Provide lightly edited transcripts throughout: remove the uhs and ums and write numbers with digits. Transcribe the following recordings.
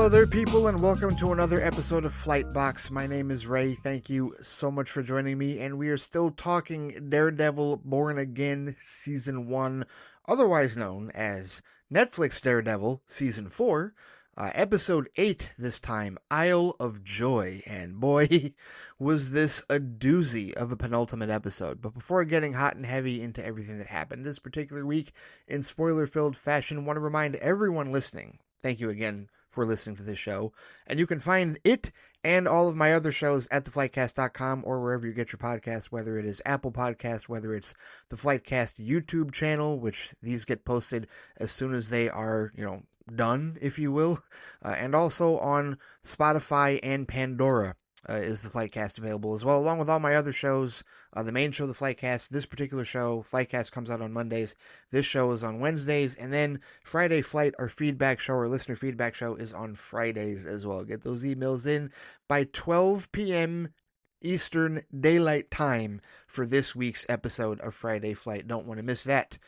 Hello there, people, and welcome to another episode of Flight Box. My name is Ray. Thank you so much for joining me, and we are still talking Daredevil Born Again Season 1, otherwise known as Netflix Daredevil Season 4, Episode 8 this time, Isle of Joy, and boy, was this a doozy of a penultimate episode. But before getting hot and heavy into everything that happened this particular week in spoiler-filled fashion, I want to remind everyone listening, thank you again for listening to this show. And you can find it and all of my other shows at theflightcast.com or wherever you get your podcasts, whether it is Apple Podcasts, whether it's the Flightcast YouTube channel, which these get posted as soon as they are, done, if you will. And also on Spotify and Pandora is the Flightcast available as well, along with all my other shows. The main show, the Flightcast, this particular show, Flightcast comes out on Mondays. This show is on Wednesdays. And then Friday Flight, our feedback show, our listener feedback show, is on Fridays as well. Get those emails in by 12 p.m. Eastern Daylight Time for this week's episode of Friday Flight. Don't want to miss that.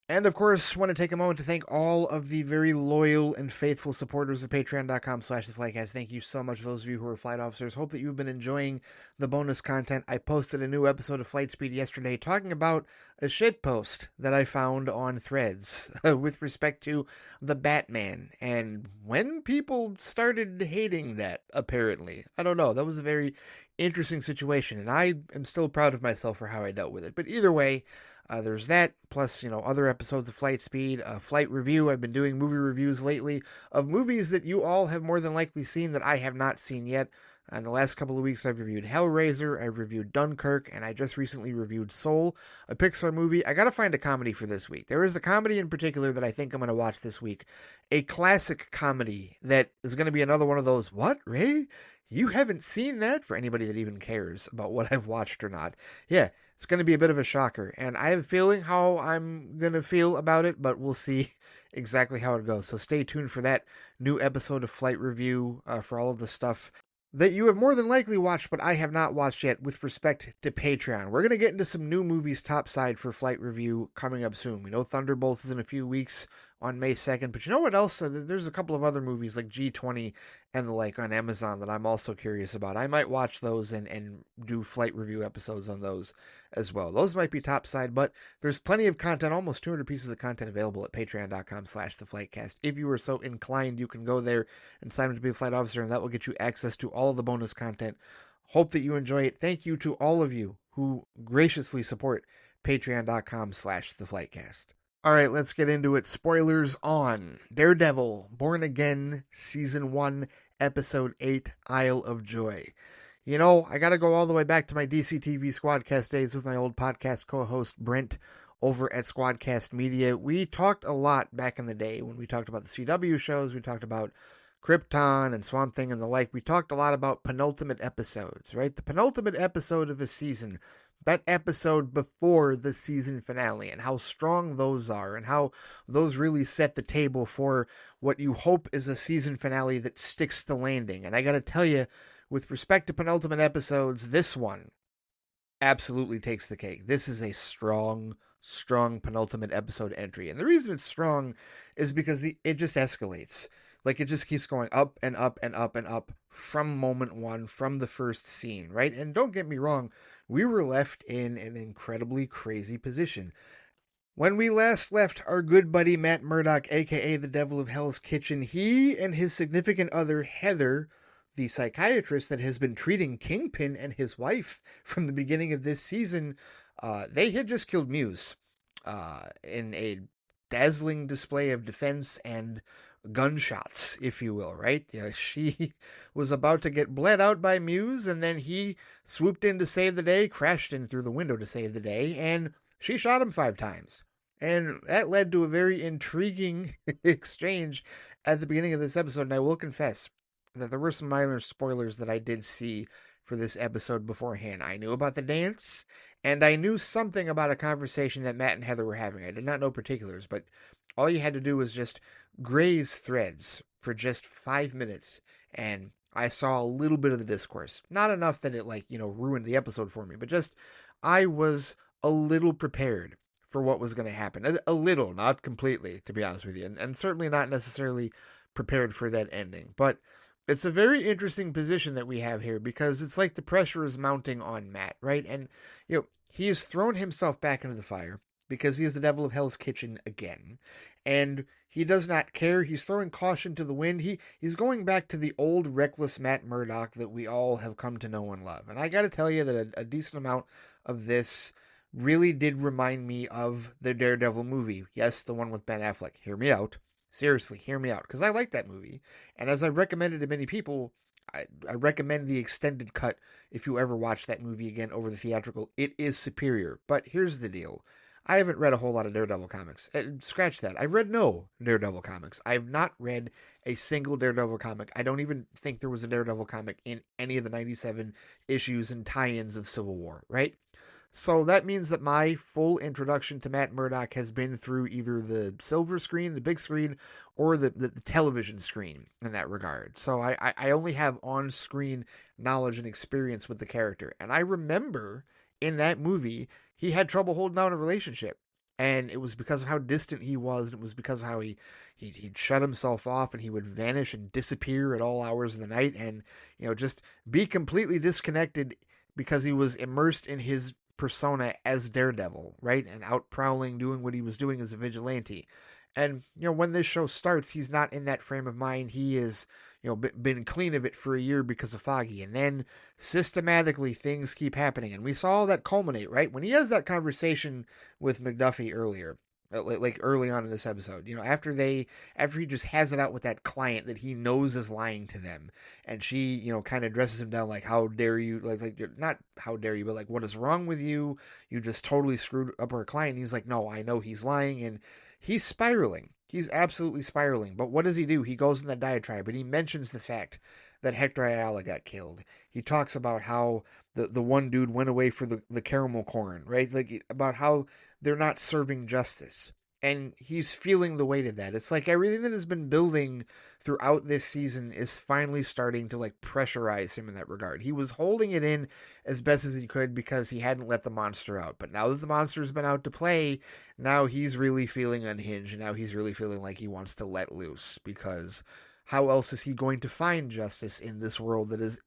And, of course, want to take a moment to thank all of the very loyal and faithful supporters of patreon.com/theflightcast. Thank you so much, those of you who are flight officers. Hope that you've been enjoying the bonus content. I posted a new episode of Flight Speed yesterday talking about a shit post that I found on Threads with respect to the Batman. And when people started hating that, apparently. I don't know. That was a very interesting situation. And I am still proud of myself for how I dealt with it. But either way, there's that, plus, other episodes of Flight Speed, Flight Review. I've been doing movie reviews lately of movies that you all have more than likely seen that I have not seen yet. In the last couple of weeks, I've reviewed Hellraiser, I've reviewed Dunkirk, and I just recently reviewed Soul, a Pixar movie. I gotta find a comedy for this week. There is a comedy in particular that I think I'm gonna watch this week. A classic comedy that is gonna be another one of those, what, Ray? You haven't seen that? For anybody that even cares about what I've watched or not. Yeah, it's going to be a bit of a shocker. And I have a feeling how I'm going to feel about it, but we'll see exactly how it goes. So stay tuned for that new episode of Flight Review for all of the stuff that you have more than likely watched, but I have not watched yet with respect to Patreon. We're going to get into some new movies topside for Flight Review coming up soon. We know Thunderbolts is in a few weeks on May 2nd, but you know what else? There's a couple of other movies like G20 and the like on Amazon that I'm also curious about. I might watch those and do Flight Review episodes on those as well. Those might be topside, but there's plenty of content, almost 200 pieces of content available at patreon.com/theflightcast. If you are so inclined, you can go there and sign up to be a flight officer, and that will get you access to all of the bonus content. Hope that you enjoy it. Thank you to all of you who graciously support patreon.com/theflightcast. All right, let's get into it. Spoilers on Daredevil, Born Again, Season 1, Episode 8, Isle of Joy. I got to go all the way back to my DCTV Squadcast days with my old podcast co-host Brent over at Squadcast Media. We talked a lot back in the day when we talked about the CW shows. We talked about Krypton and Swamp Thing and the like. We talked a lot about penultimate episodes, right? The penultimate episode of a season, that episode before the season finale, and how strong those are, and how those really set the table for what you hope is a season finale that sticks the landing. And I gotta tell you, with respect to penultimate episodes, this one absolutely takes the cake. This is a strong penultimate episode entry. And the reason it's strong is because it just escalates. Like, it just keeps going up and up and up and up from moment one, from the first scene, right? And don't get me wrong, we were left in an incredibly crazy position. When we last left our good buddy Matt Murdock, a.k.a. the Devil of Hell's Kitchen, he and his significant other, Heather, the psychiatrist that has been treating Kingpin and his wife from the beginning of this season, they had just killed Muse in a dazzling display of defense and gunshots, if you will, right? She was about to get bled out by Muse, and then he swooped in to save the day, crashed in through the window to save the day, and she shot him 5 times. And that led to a very intriguing exchange at the beginning of this episode, and I will confess that there were some minor spoilers that I did see for this episode beforehand. I knew about the dance, and I knew something about a conversation that Matt and Heather were having. I did not know particulars, but all you had to do was just graze Threads for just 5 minutes, and I saw a little bit of the discourse. Not enough that it, ruined the episode for me, but just I was a little prepared for what was going to happen. A little, not completely, to be honest with you, and certainly not necessarily prepared for that ending. But it's a very interesting position that we have here because it's like the pressure is mounting on Matt, right? And he has thrown himself back into the fire because he is the devil of Hell's Kitchen again. And he does not care. He's throwing caution to the wind. He's going back to the old reckless Matt Murdock that we all have come to know and love. And I got to tell you that a decent amount of this really did remind me of the Daredevil movie. Yes, the one with Ben Affleck. Hear me out. Seriously, hear me out. Because I like that movie. And as I've recommended to many people, I recommend the extended cut if you ever watch that movie again over the theatrical. It is superior. But here's the deal. I haven't read a whole lot of Daredevil comics. Scratch that. I've read no Daredevil comics. I have not read a single Daredevil comic. I don't even think there was a Daredevil comic in any of the 97 issues and tie-ins of Civil War, right? So that means that my full introduction to Matt Murdock has been through either the silver screen, the big screen, or the television screen in that regard. So I only have on-screen knowledge and experience with the character. And I remember in that movie, he had trouble holding down a relationship. And it was because of how distant he was. And it was because of how he'd shut himself off and he would vanish and disappear at all hours of the night. And, just be completely disconnected because he was immersed in his persona as Daredevil, right? And out prowling, doing what he was doing as a vigilante. And, when this show starts, he's not in that frame of mind. He is, been clean of it for a year because of Foggy. And then systematically things keep happening. And we saw all that culminate, right? When he has that conversation with McDuffie earlier, like early on in this episode, after he just has it out with that client that he knows is lying to them, and she, kind of dresses him down like, how dare you, like not how dare you, but like, what is wrong with you? You just totally screwed up our client. And he's like, no, I know he's lying, and he's spiraling. He's absolutely spiraling. But what does he do? He goes in that diatribe, and he mentions the fact that Hector Ayala got killed. He talks about how the one dude went away for the caramel corn, right? Like, about how they're not serving justice. And he's feeling the weight of that. It's like everything that has been building throughout this season is finally starting to like pressurize him in that regard. He was holding it in as best as he could because he hadn't let the monster out. But now that the monster's been out to play, now he's really feeling unhinged. And now he's really feeling like he wants to let loose, because how else is he going to find justice in this world that is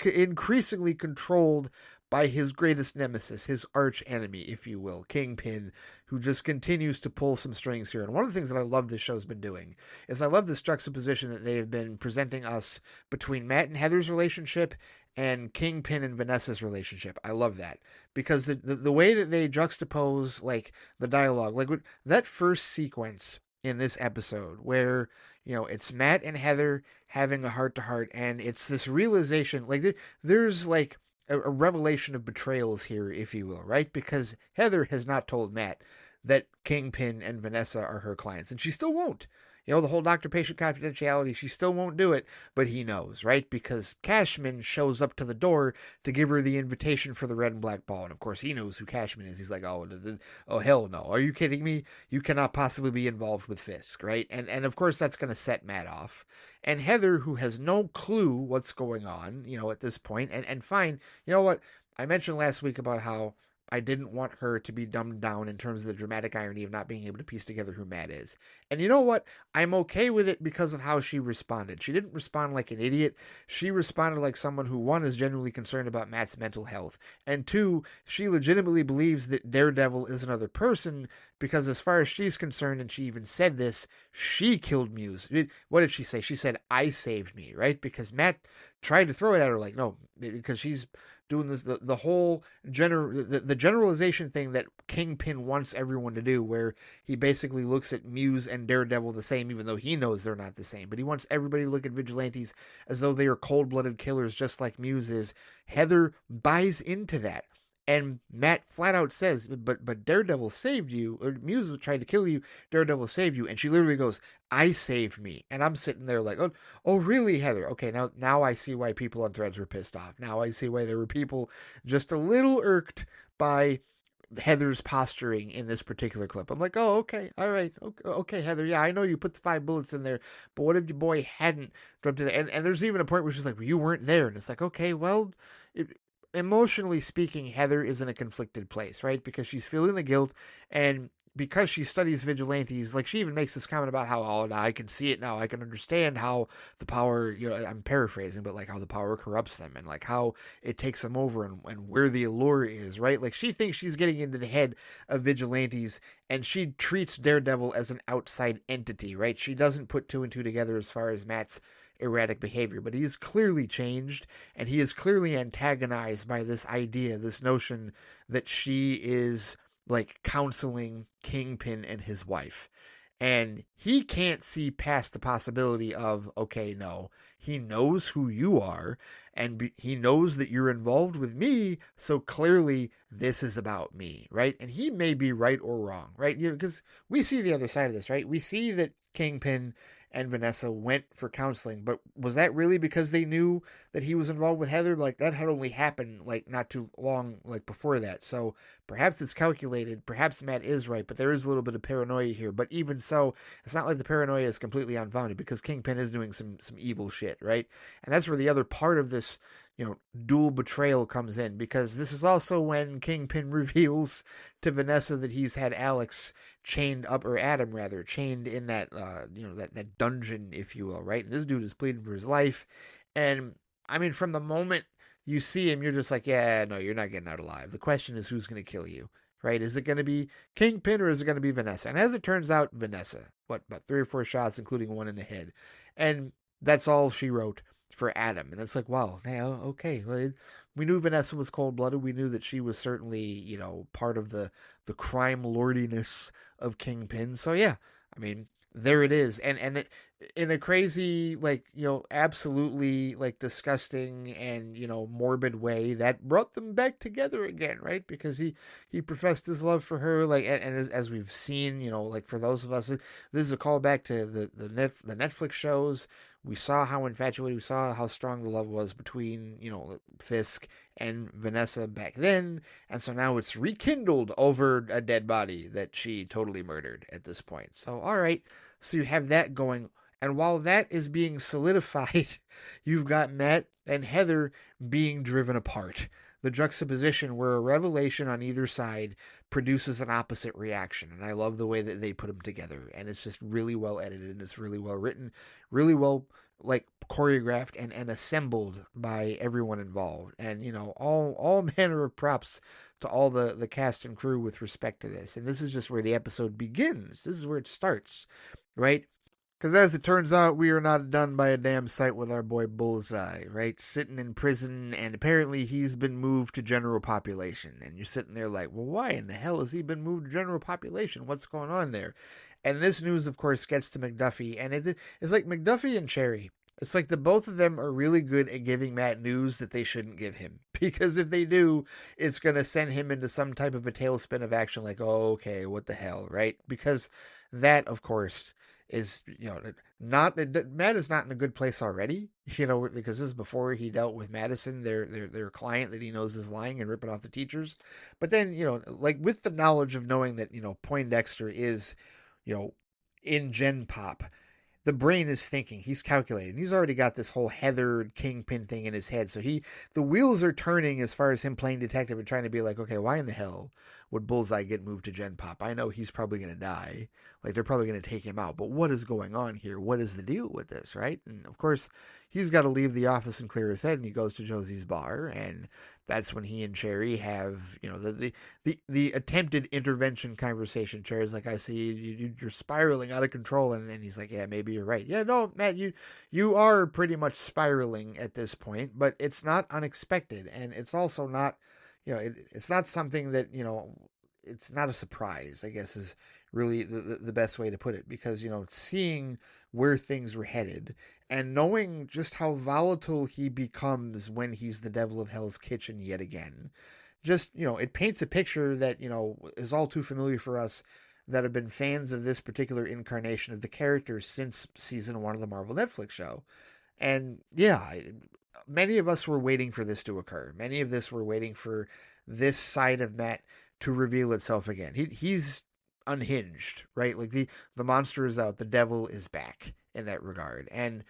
increasingly controlled by his greatest nemesis, his arch enemy, if you will, Kingpin, who just continues to pull some strings here. And one of the things that I love this show's been doing is I love this juxtaposition that they have been presenting us between Matt and Heather's relationship and Kingpin and Vanessa's relationship. I love that, because the way that they juxtapose like the dialogue, like that first sequence in this episode where it's Matt and Heather having a heart-to-heart, and it's this realization, like there's like a revelation of betrayals here, if you will, right? Because Heather has not told Matt that Kingpin and Vanessa are her clients, and she still won't. The whole doctor-patient confidentiality, she still won't do it, but he knows, right? Because Cashman shows up to the door to give her the invitation for the red and black ball, and of course he knows who Cashman is. He's like, oh hell no, are you kidding me? You cannot possibly be involved with Fisk, right? And of course that's going to set Matt off. And Heather, who has no clue what's going on, at this point, and fine, you know what? I mentioned last week about how I didn't want her to be dumbed down in terms of the dramatic irony of not being able to piece together who Matt is. And you know what? I'm okay with it because of how she responded. She didn't respond like an idiot. She responded like someone who, one, is genuinely concerned about Matt's mental health, and two, she legitimately believes that Daredevil is another person, because as far as she's concerned, and she even said this, she killed Muse. What did she say? She said, I saved me, right? Because Matt tried to throw it at her like, no, because she's doing this, the whole the generalization thing that Kingpin wants everyone to do, where he basically looks at Muse and Daredevil the same, even though he knows they're not the same. But he wants everybody to look at vigilantes as though they are cold-blooded killers, just like Muse is. Heather buys into that. And Matt flat out says, but Daredevil saved you, or Muse tried to kill you, Daredevil saved you. And she literally goes, I saved me. And I'm sitting there like, oh really, Heather? Okay, now I see why people on Threads were pissed off. Now I see why there were people just a little irked by Heather's posturing in this particular clip. I'm like, oh, okay, all right, okay, Heather, yeah, I know you put the 5 bullets in there, but what if your boy hadn't dropped it? And there's even a point where she's like, well, you weren't there. And it's like, okay, well, emotionally speaking, Heather is in a conflicted place, right? Because she's feeling the guilt, and because she studies vigilantes, like she even makes this comment about how, oh, now I can see it now. I can understand how the power, I'm paraphrasing, but like how the power corrupts them and like how it takes them over and where the allure is, right? Like she thinks she's getting into the head of vigilantes and she treats Daredevil as an outside entity, right? She doesn't put two and two together as far as Matt's erratic behavior, but he's clearly changed and he is clearly antagonized by this idea, this notion that she is like counseling Kingpin and his wife. And he can't see past the possibility of, okay, no, he knows who you are and he knows that you're involved with me. So clearly this is about me, right? And he may be right or wrong, right? Because we see the other side of this, right? We see that Kingpin and Vanessa went for counseling, but was that really because they knew that he was involved with Heather? Like that had only happened like not too long like before that. So perhaps it's calculated, perhaps Matt is right, but there is a little bit of paranoia here. But even so, it's not like the paranoia is completely unfounded because Kingpin is doing some evil shit, right? And that's where the other part of this, dual betrayal comes in, because this is also when Kingpin reveals to Vanessa that he's had Alex chained up, or Adam rather, chained in that that dungeon, if you will, right? And this dude is pleading for his life. And I mean, from the moment you see him, you're just like, yeah, no, you're not getting out alive. The question is, who's going to kill you, right? Is it going to be Kingpin or is it going to be Vanessa? And as it turns out, Vanessa. What, about 3 or 4 shots, including one in the head. And that's all she wrote for Adam. And it's like, wow, yeah, okay. Well, we knew Vanessa was cold-blooded. We knew that she was certainly, part of the crime lordiness of Kingpin. So yeah, I mean, there it is. And it, in a crazy, like, absolutely like disgusting and, morbid way, that brought them back together again, right? Because he professed his love for her, like, and as we've seen, like for those of us, this is a callback to the Netflix shows. We saw how infatuated, we saw how strong the love was between, Fisk and Vanessa back then, and so now it's rekindled over a dead body that she totally murdered at this point. So, all right, so you have that going. And while that is being solidified, you've got Matt and Heather being driven apart. The juxtaposition where a revelation on either side produces an opposite reaction. And I love the way that they put them together. And it's just really well edited and it's really well written, really well like choreographed and assembled by everyone involved. And, all manner of props to all the cast and crew with respect to this. And this is just where the episode begins. This is where it starts, right? Because as it turns out, we are not done by a damn sight with our boy Bullseye, right? Sitting in prison, and apparently he's been moved to general population. And you're sitting there like, well, why in the hell has he been moved to general population? What's going on there? And this news, of course, gets to McDuffie, and it's like McDuffie and Cherry. It's like the both of them are really good at giving Matt news that they shouldn't give him. Because if they do, it's going to send him into some type of a tailspin of action like, oh, okay, what the hell, right? Because that, of course, is not Matt is not in a good place already, because this is before he dealt with Madison, their client that he knows is lying and ripping off the teachers. But then like with the knowledge of knowing that Poindexter is in Gen Pop, the brain is thinking, he's calculating, he's already got this whole Heather Kingpin thing in his head, so the wheels are turning as far as him playing detective and trying to be like, okay, why in the hell would Bullseye get moved to Gen Pop? I know he's probably going to die, like they're probably going to take him out, but what is going on here? What is the deal with this, right? And of course he's got to leave the office and clear his head, and he goes to Josie's bar, and that's when he and Cherry have the attempted intervention conversation. Cherry's like, I see you're spiraling out of control, and he's like, yeah, maybe you're right. Yeah, no, Matt, you are pretty much spiraling at this point, but it's not unexpected, and it's also not it's not something that it's not a surprise, I guess, is really the best way to put it, because seeing where things were headed and knowing just how volatile he becomes when he's the devil of Hell's Kitchen yet again, just it paints a picture that is all too familiar for us that have been fans of this particular incarnation of the character since season 1 of the Marvel Netflix show. And yeah, many of us were waiting for this to occur. Many of us were waiting for this side of Matt to reveal itself again. He's unhinged, right? Like the monster is out, the devil is back in that regard. And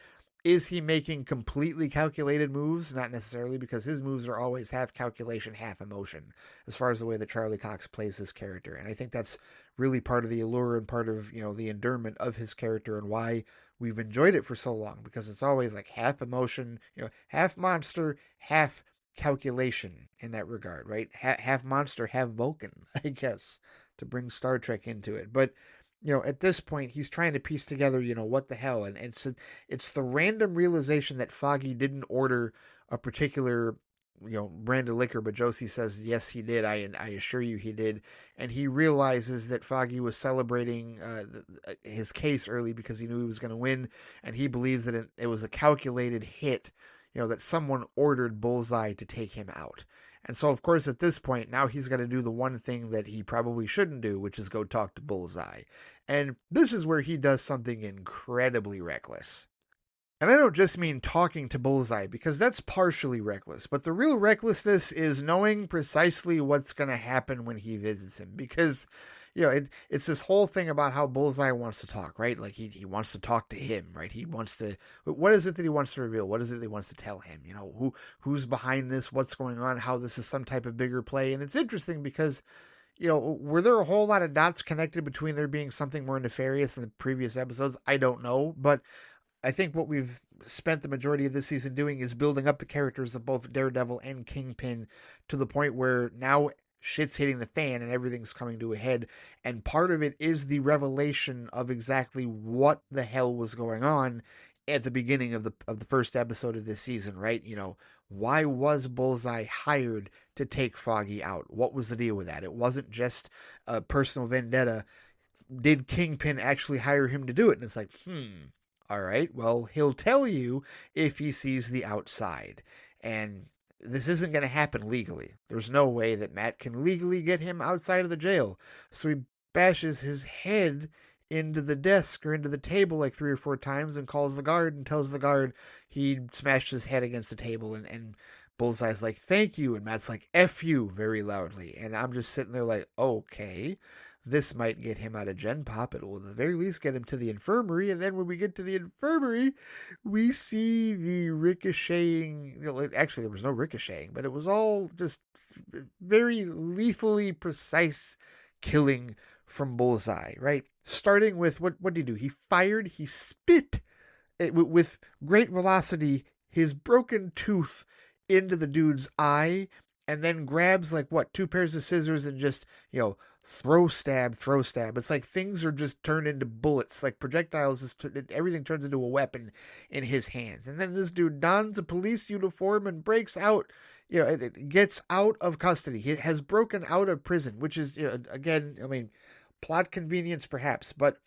Is he making completely calculated moves? Not necessarily, because his moves are always half calculation, half emotion, as far as the way that Charlie Cox plays his character. And I think that's really part of the allure and part of, the endearment of his character and why we've enjoyed it for so long, because it's always like half emotion, half monster, half calculation in that regard, right? Half monster, half Vulcan, I guess, to bring Star Trek into it. But at this point, he's trying to piece together, what the hell, and it's the random realization that Foggy didn't order a particular, brand of liquor, but Josie says yes, he did. I assure you, he did, and he realizes that Foggy was celebrating his case early because he knew he was going to win, and he believes that it was a calculated hit, that someone ordered Bullseye to take him out. And so, of course, at this point, now he's got to do the one thing that he probably shouldn't do, which is go talk to Bullseye. And this is where he does something incredibly reckless. And I don't just mean talking to Bullseye, because that's partially reckless. But the real recklessness is knowing precisely what's going to happen when he visits him. Because, it's this whole thing about how Bullseye wants to talk, right? Like, he wants to talk to him, right? He wants to... What is it that he wants to reveal? What is it that he wants to tell him? Who's behind this? What's going on? How this is some type of bigger play? And it's interesting because... were there a whole lot of dots connected between there being something more nefarious in the previous episodes? I don't know, but I think what we've spent the majority of this season doing is building up the characters of both Daredevil and Kingpin to the point where now shit's hitting the fan and everything's coming to a head. And part of it is the revelation of exactly what the hell was going on at the beginning of the first episode of this season, right? Why was Bullseye hired to take Foggy out? What was the deal with that? It wasn't just a personal vendetta. Did Kingpin actually hire him to do it? And it's like, all right, well, he'll tell you if he sees the outside. And this isn't going to happen legally. There's no way that Matt can legally get him outside of the jail. So he bashes his head into the desk or into the table like 3 or 4 times and calls the guard and tells the guard he smashed his head against the table. And Bullseye's like, thank you. And Matt's like, F you, very loudly. And I'm just sitting there like, okay, this might get him out of Gen Pop. It will at the very least get him to the infirmary. And then when we get to the infirmary, we see the ricocheting. Actually, there was no ricocheting, but it was all just very lethally precise killing from Bullseye, right? Starting with, what did he do? He spit with great velocity his broken tooth into the dude's eye, and then grabs 2 pairs of scissors and just, throw stab. It's like things are just turned into bullets, like projectiles. Everything turns into a weapon in his hands. And then this dude dons a police uniform and breaks out. It gets out of custody. He has broken out of prison, which is, again, I mean, plot convenience perhaps, but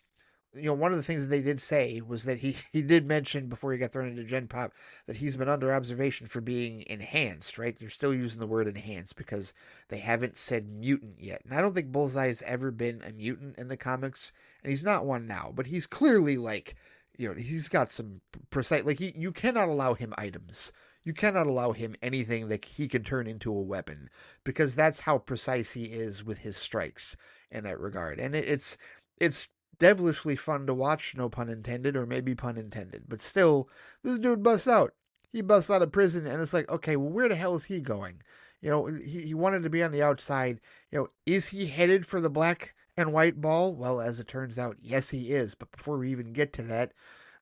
one of the things that they did say was that he did mention before he got thrown into Gen Pop that he's been under observation for being enhanced, right? They're still using the word enhanced because they haven't said mutant yet. And I don't think Bullseye has ever been a mutant in the comics, and he's not one now, but he's clearly he's got some precise, you cannot allow him items. You cannot allow him anything that he can turn into a weapon because that's how precise he is with his strikes in that regard. And it's devilishly fun to watch, no pun intended, or maybe pun intended. But still, this dude busts out. He busts out of prison, and it's like, okay, well, where the hell is he going? He wanted to be on the outside. Is he headed for the black and white ball? Well, as it turns out, yes, he is. But before we even get to that,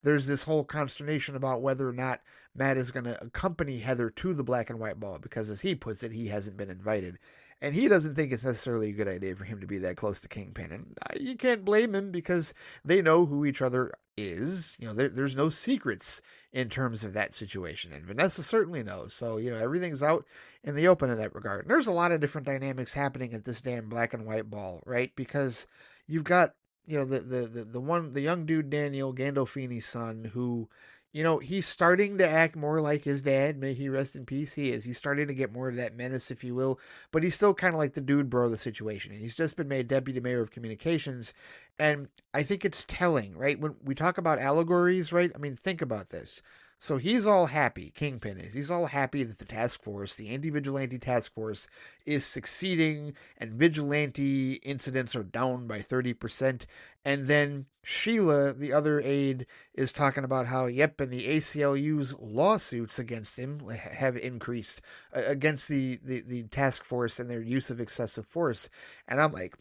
there's this whole consternation about whether or not Matt is going to accompany Heather to the black and white ball, because as he puts it, he hasn't been invited. And he doesn't think it's necessarily a good idea for him to be that close to Kingpin. And you can't blame him because they know who each other is. There's no secrets in terms of that situation. And Vanessa certainly knows. So, everything's out in the open in that regard. And there's a lot of different dynamics happening at this damn black and white ball, right? Because you've got, the young dude, Daniel, Gandolfini's son, who... he's starting to act more like his dad. May he rest in peace. He is. He's starting to get more of that menace, if you will. But he's still kind of like the dude bro of the situation. And he's just been made deputy mayor of communications. And I think it's telling, right? When we talk about allegories, right? I mean, think about this. So he's all happy, Kingpin is. He's all happy that the task force, the anti-vigilante task force, is succeeding and vigilante incidents are down by 30%. And then Sheila, the other aide, is talking about how, yep, and the ACLU's lawsuits against him have increased against the task force and their use of excessive force. And I'm like,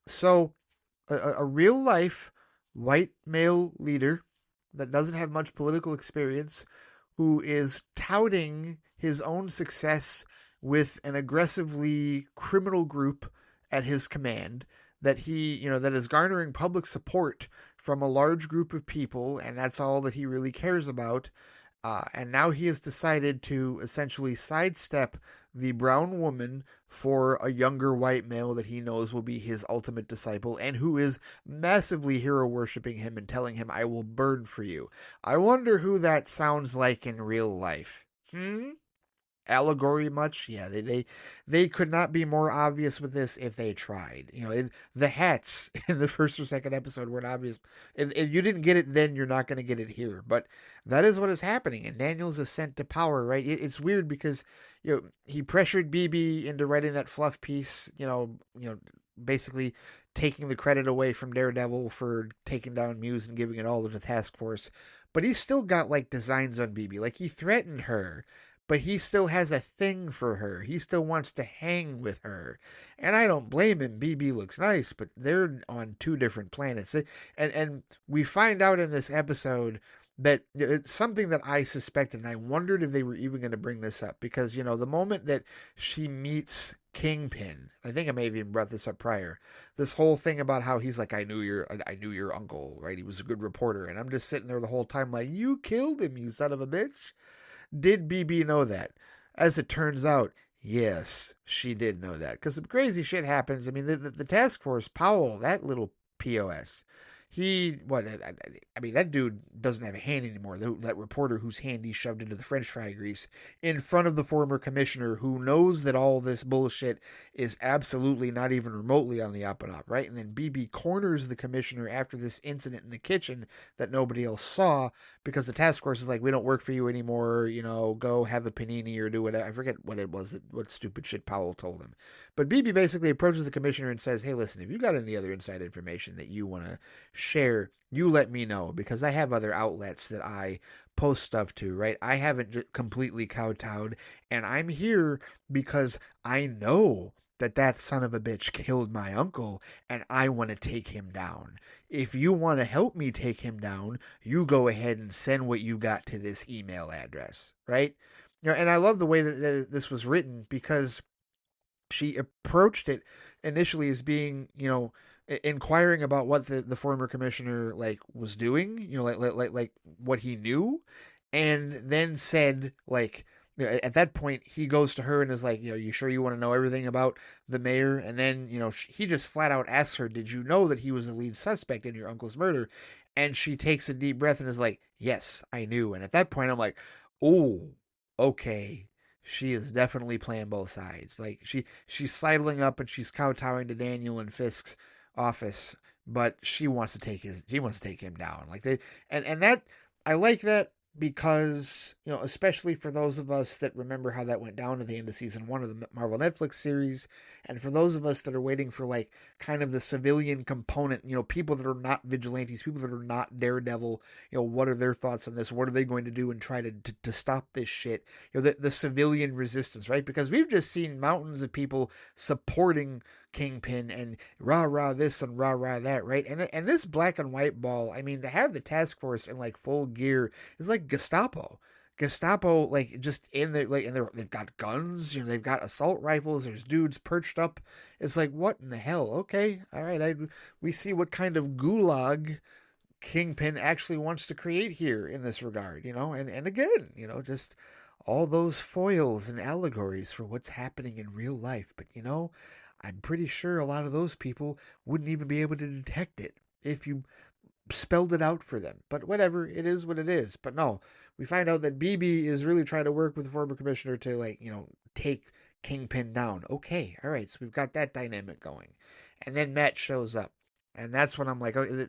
So a real life white male leader that doesn't have much political experience, who is touting his own success with an aggressively criminal group at his command, that that is garnering public support from a large group of people, and that's all that he really cares about. And now he has decided to essentially sidestep the brown woman for a younger white male that he knows will be his ultimate disciple and who is massively hero worshipping him and telling him, I will burn for you. I wonder who that sounds like in real life. Allegory much? Yeah, they could not be more obvious with this if they tried. The hats in the first or second episode weren't obvious. If you didn't get it then, you're not going to get it here. But that is what is happening in Daniel's ascent to power, right? It's weird because he pressured BB into writing that fluff piece. Basically taking the credit away from Daredevil for taking down Muse and giving it all to the task force. But he's still got like designs on BB. Like he threatened her, but he still has a thing for her. He still wants to hang with her. And I don't blame him. BB looks nice, but they're on two different planets. And we find out in this episode that it's something that I suspected, and I wondered if they were even going to bring this up. Because, the moment that she meets Kingpin, I think I may have even brought this up prior, this whole thing about how he's like, I knew your uncle, right? He was a good reporter. And I'm just sitting there the whole time like, you killed him, you son of a bitch. Did BB know that? As it turns out, yes, she did know that. Because some crazy shit happens. I mean, the task force, Powell, that little POS, that dude doesn't have a hand anymore. That reporter whose hand he shoved into the french fry grease in front of the former commissioner, who knows that all this bullshit is absolutely not even remotely on the up and up, right? And then BB corners the commissioner after this incident in the kitchen that nobody else saw, because the task force is like, we don't work for you anymore, go have a panini or do whatever. I forget what it was, what stupid shit Powell told him. But BB basically approaches the commissioner and says, hey, listen, if you got any other inside information that you want to share, you let me know, because I have other outlets that I post stuff to, right? I haven't completely kowtowed, and I'm here because I know that son of a bitch killed my uncle, and I want to take him down. If you want to help me take him down, you go ahead and send what you got to this email address, right? And I love the way that this was written, because she approached it initially as being, inquiring about what the former commissioner was doing, like what he knew, and then said at that point he goes to her and is like, you sure you want to know everything about the mayor? And then he just flat out asks her, did you know that he was the lead suspect in your uncle's murder? And she takes a deep breath and is like, yes, I knew. And at that point I'm like, oh, okay, she is definitely playing both sides. Like she's sidling up and she's kowtowing to Daniel and Fisk's office, but she wants to take him down. Like and that, I like that, because especially for those of us that remember how that went down at the end of season 1 of the Marvel Netflix series, and for those of us that are waiting for kind of the civilian component, people that are not vigilantes, people that are not Daredevil, what are their thoughts on this? What are they going to do and try to stop this shit? The civilian resistance, right? Because we've just seen mountains of people supporting Kingpin and rah rah this and rah rah that, right? And this black and white ball, I mean, to have the task force in full gear is like Gestapo. Gestapo, just in there, and they've got guns, they've got assault rifles. There's dudes perched up. It's like, what in the hell? Okay, all right. We see what kind of gulag Kingpin actually wants to create here in this regard, and again, just all those foils and allegories for what's happening in real life. But I'm pretty sure a lot of those people wouldn't even be able to detect it if you spelled it out for them. But whatever, it is what it is. But no, we find out that BB is really trying to work with the former commissioner to take Kingpin down. Okay, all right, so we've got that dynamic going. And then Matt shows up. And that's when I'm like, okay,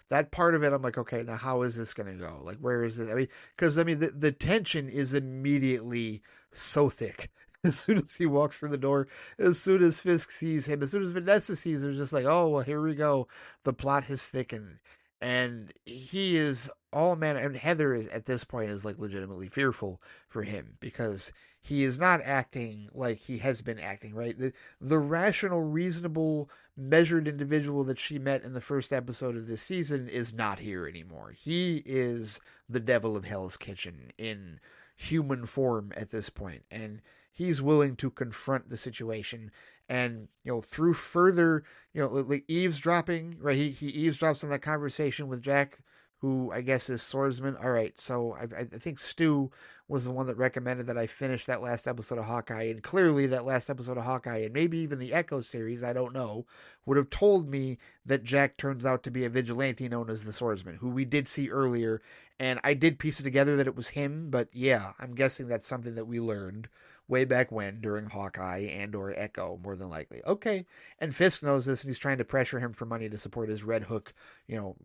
that part of it, I'm like, okay, now how is this going to go? Like, where is it? I mean, because the tension is immediately so thick. As soon as he walks through the door, as soon as Fisk sees him, as soon as Vanessa sees him, just like, oh, well, here we go. The plot has thickened. And he is all man. And Heather is, at this point, is like legitimately fearful for him because he is not acting like he has been acting, right? The rational, reasonable, measured individual that she met in the first episode of this season is not here anymore. He is the devil of Hell's Kitchen in human form at this point, and he's willing to confront the situation. And through further, like eavesdropping, right? He eavesdrops on that conversation with Jack, who I guess is swordsman. All right, so I think Stu was the one that recommended that I finish that last episode of Hawkeye, and clearly that last episode of Hawkeye, and maybe even the Echo series, I don't know, would have told me that Jack turns out to be a vigilante known as the Swordsman, who we did see earlier, and I did piece it together that it was him, but yeah, I'm guessing that's something that we learned way back when during Hawkeye and or Echo, more than likely. Okay, and Fisk knows this, and he's trying to pressure him for money to support his Red Hook,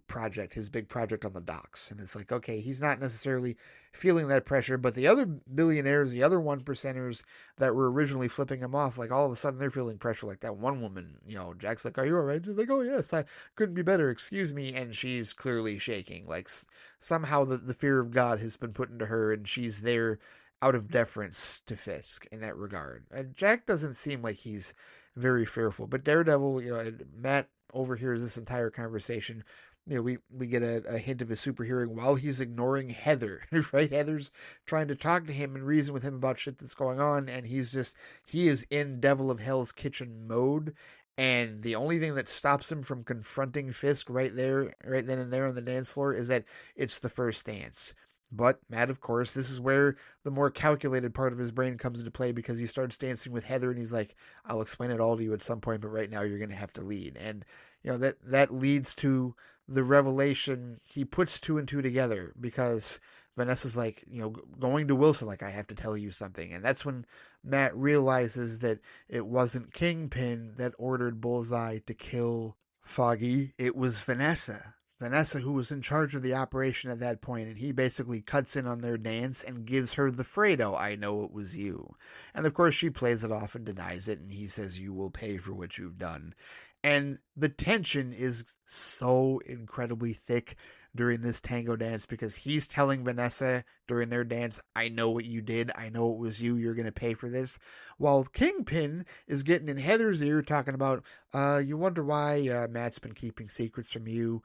project, his big project on the docks, and it's like, okay, he's not necessarily feeling that pressure, but the other billionaires, the other one percenters that were originally flipping him off, like all of a sudden they're feeling pressure. Like that one woman, Jack's like, "Are you all right?" She's like, "Oh yes, I couldn't be better. Excuse me," and she's clearly shaking. Like somehow the fear of God has been put into her, and she's there out of deference to Fisk in that regard. And Jack doesn't seem like he's very fearful, but Daredevil, Matt overhears this entire conversation. We get a hint of his super hearing while he's ignoring Heather, right? Heather's trying to talk to him and reason with him about shit that's going on, and he is in Devil of Hell's Kitchen mode, and the only thing that stops him from confronting Fisk right there, right then and there on the dance floor is that it's the first dance. But Matt, of course, this is where the more calculated part of his brain comes into play because he starts dancing with Heather and he's like, I'll explain it all to you at some point, but right now you're going to have to lead. And, that leads to the revelation. He puts two and two together because Vanessa's like, going to Wilson, like, I have to tell you something. And that's when Matt realizes that it wasn't Kingpin that ordered Bullseye to kill Foggy, it was Vanessa. Vanessa, who was in charge of the operation at that point, and he basically cuts in on their dance and gives her the Fredo, I know it was you. And of course, she plays it off and denies it, and he says, you will pay for what you've done. And the tension is so incredibly thick during this tango dance because he's telling Vanessa during their dance, I know what you did. I know it was you. You're going to pay for this. While Kingpin is getting in Heather's ear talking about, you wonder why Matt's been keeping secrets from you.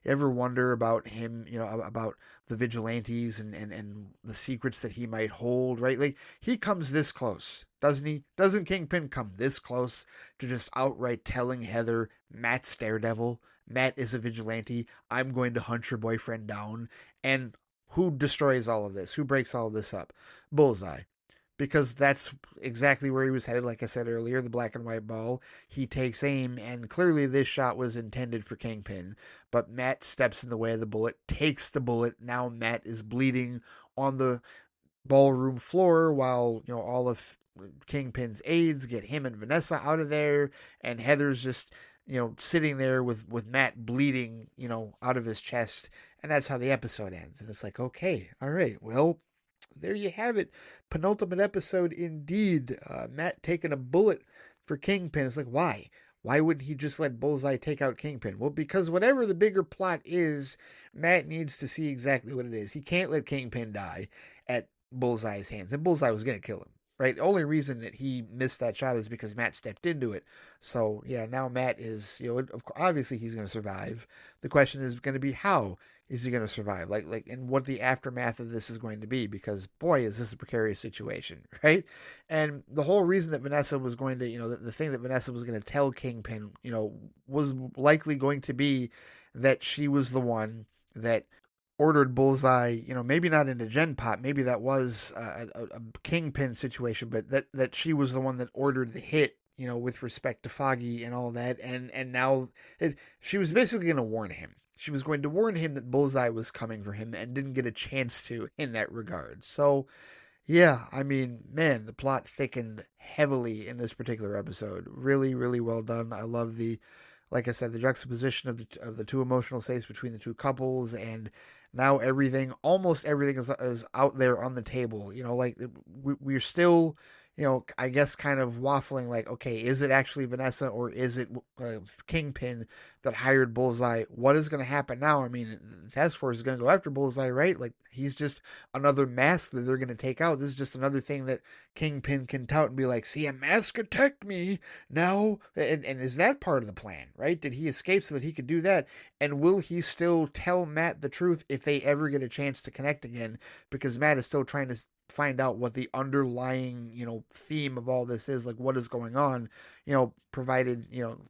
Ever wonder about him, about the vigilantes and the secrets that he might hold, right? Like, he comes this close, doesn't he? Doesn't Kingpin come this close to just outright telling Heather, Matt's Daredevil, Matt is a vigilante, I'm going to hunt your boyfriend down? And who destroys all of this? Who breaks all of this up? Bullseye. Because that's exactly where he was headed. Like I said earlier, the black and white ball. He takes aim, and clearly this shot was intended for Kingpin. But Matt steps in the way of the bullet, takes the bullet. Now Matt is bleeding on the ballroom floor while, all of Kingpin's aides get him and Vanessa out of there. And Heather's just, sitting there with Matt bleeding, out of his chest. And that's how the episode ends. And it's like, okay, all right, well, there you have it. Penultimate episode indeed. Matt taking a bullet for Kingpin. It's like, why? Why wouldn't he just let Bullseye take out Kingpin? Well, because whatever the bigger plot is, Matt needs to see exactly what it is. He can't let Kingpin die at Bullseye's hands. And Bullseye was going to kill him, right? The only reason that he missed that shot is because Matt stepped into it. So, yeah, now Matt is, obviously he's going to survive. The question is going to be how is he going to survive? Like, and what the aftermath of this is going to be, because boy, is this a precarious situation, right? And the whole reason that Vanessa was going to, the thing that Vanessa was going to tell Kingpin, was likely going to be that she was the one that ordered Bullseye, maybe not into Gen Pop, maybe that was a Kingpin situation, but that she was the one that ordered the hit, with respect to Foggy and all that, and now she was basically going to warn him. She was going to warn him that Bullseye was coming for him and didn't get a chance to in that regard. So, yeah, I mean, man, the plot thickened heavily in this particular episode. Really, really well done. I love the like I said, the juxtaposition of the two emotional states between the two couples, and now almost everything is out there on the table. Like we're still, I guess kind of waffling like, okay, is it actually Vanessa or is it Kingpin that hired Bullseye? What is going to happen now? I mean, the task force is going to go after Bullseye, right? Like, he's just another mask that they're going to take out. This is just another thing that Kingpin can tout and be like, see, a mask attacked me now. And is that part of the plan, right? Did he escape so that he could do that? And will he still tell Matt the truth if they ever get a chance to connect again? Because Matt is still trying to find out what the underlying, theme of all this is, like what is going on, provided,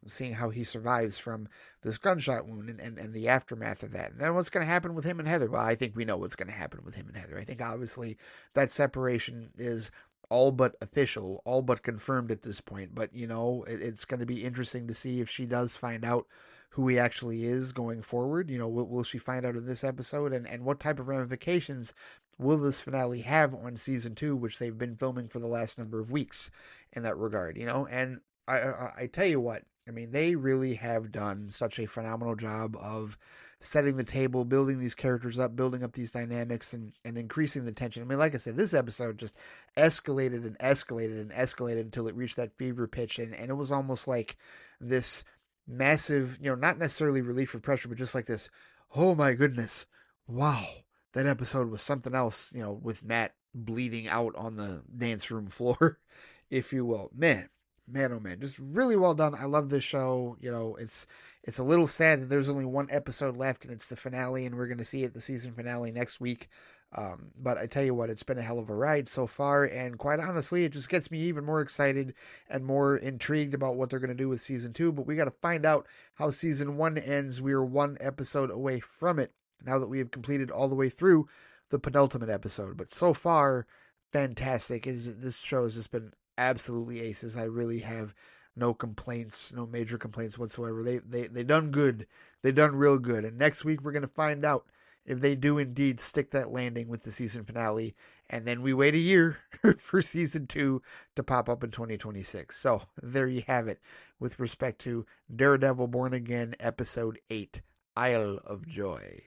seeing how he survives from this gunshot wound and the aftermath of that. And then what's going to happen with him and Heather? Well, I think we know what's going to happen with him and Heather. I think obviously that separation is all but official, all but confirmed at this point. But, it's going to be interesting to see if she does find out who he actually is going forward. Will she find out in this episode? And what type of ramifications will this finale have on season 2, which they've been filming for the last number of weeks in that regard, And I tell you what, I mean, they really have done such a phenomenal job of setting the table, building these characters up, building up these dynamics, and increasing the tension. I mean, like I said, this episode just escalated and escalated and escalated until it reached that fever pitch, and it was almost like this massive, not necessarily relief of pressure, but just like this, oh my goodness, wow, that episode was something else, with Matt bleeding out on the dance room floor, if you will. Man, oh man, just really well done. I love this show. It's a little sad that there's only one episode left and it's the finale, and we're going to see it, the season finale, next week. But I tell you what, it's been a hell of a ride so far, and quite honestly, it just gets me even more excited and more intrigued about what they're going to do with season 2. But we got to find out how season 1 ends. We are one episode away from it now that we have completed all the way through the penultimate episode. But so far, fantastic. This show has just been absolutely aces. I really have no complaints, no major complaints whatsoever. They done good. They done real good. And next week we're going to find out if they do indeed stick that landing with the season finale, and then we wait a year for season 2 to pop up in 2026. So there you have it with respect to Daredevil Born Again episode 8, Isle of Joy.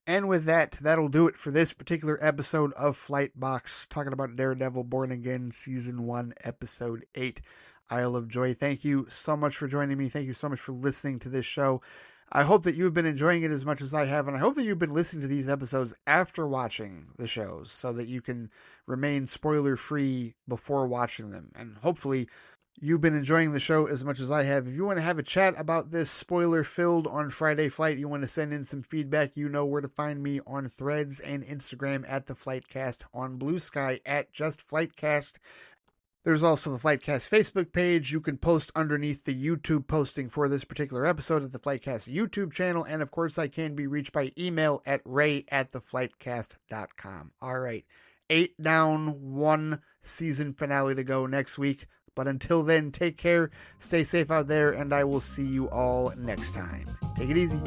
And with that, that'll do it for this particular episode of Flight Box, talking about Daredevil Born Again season 1 episode 8, Isle of Joy. Thank you so much for joining me. Thank you so much for listening to this show. I hope that you've been enjoying it as much as I have, and I hope that you've been listening to these episodes after watching the shows so that you can remain spoiler-free before watching them. And hopefully you've been enjoying the show as much as I have. If you want to have a chat about this spoiler-filled on Friday Flight, you want to send in some feedback, you know where to find me on Threads and Instagram at The FLIGHTcast, on BLUESKY at JustFlightcast. There's also the FlightCast Facebook page. You can post underneath the YouTube posting for this particular episode at the FlightCast YouTube channel. And of course, I can be reached by email at ray@theflightcast.com. All right. 8 down, 1 season finale to go next week. But until then, take care, stay safe out there, and I will see you all next time. Take it easy.